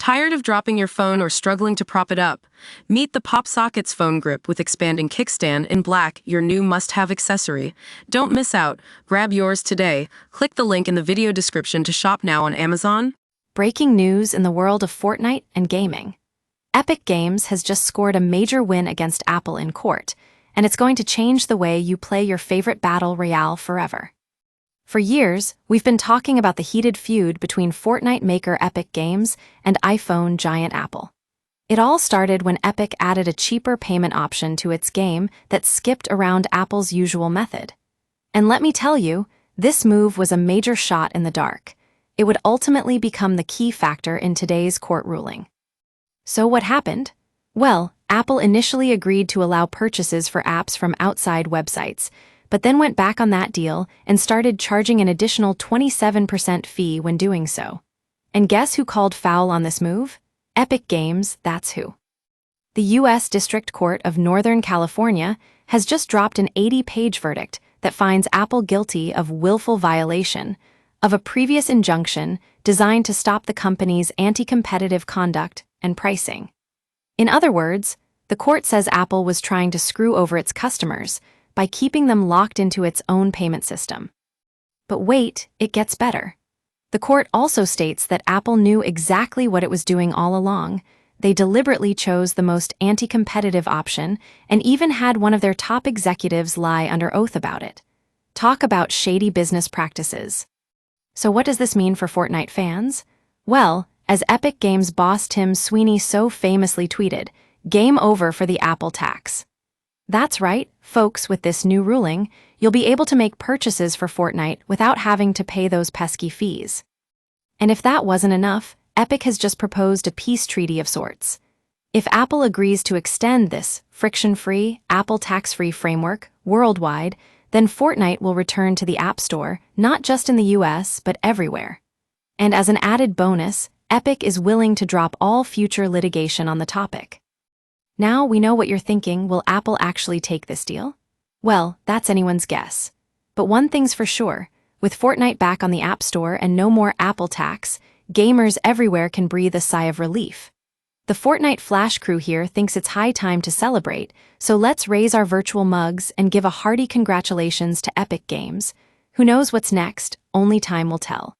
Tired of dropping your phone or struggling to prop it up? Meet the PopSockets phone grip with expanding kickstand in black, your new must-have accessory. Don't miss out. Grab yours today. Click the link in the video description to shop now on Amazon. Breaking news in the world of Fortnite and gaming. Epic Games has just scored a major win against Apple in court, and it's going to change the way you play your favorite battle royale forever. For years, we've been talking about the heated feud between Fortnite maker Epic Games and iPhone giant Apple. It all started when Epic added a cheaper payment option to its game that skipped around Apple's usual method. And let me tell you, this move was a major shot in the dark. It would ultimately become the key factor in today's court ruling. So what happened? Well, Apple initially agreed to allow purchases for apps from outside websites, but then went back on that deal and started charging an additional 27% fee when doing so. And guess who called foul on this move? Epic Games, that's who. The U.S. District Court of Northern California has just dropped an 80-page verdict that finds Apple guilty of willful violation of a previous injunction designed to stop the company's anti-competitive conduct and pricing. In other words, the court says Apple was trying to screw over its customers by keeping them locked into its own payment system. But wait, it gets better. The court also states that Apple knew exactly what it was doing all along. They deliberately chose the most anti-competitive option and even had one of their top executives lie under oath about it. Talk about shady business practices. So what does this mean for Fortnite fans? Well, as Epic Games boss Tim Sweeney so famously tweeted, "Game over for the Apple tax." That's right, folks, with this new ruling, you'll be able to make purchases for Fortnite without having to pay those pesky fees. And if that wasn't enough, Epic has just proposed a peace treaty of sorts. If Apple agrees to extend this friction-free, Apple tax-free framework worldwide, then Fortnite will return to the App Store, not just in the US, but everywhere. And as an added bonus, Epic is willing to drop all future litigation on the topic. Now we know what you're thinking, will Apple actually take this deal? Well, that's anyone's guess. But one thing's for sure, with Fortnite back on the App Store and no more Apple tax, gamers everywhere can breathe a sigh of relief. The Fortnite Flash crew here thinks it's high time to celebrate, so let's raise our virtual mugs and give a hearty congratulations to Epic Games. Who knows what's next? Only time will tell.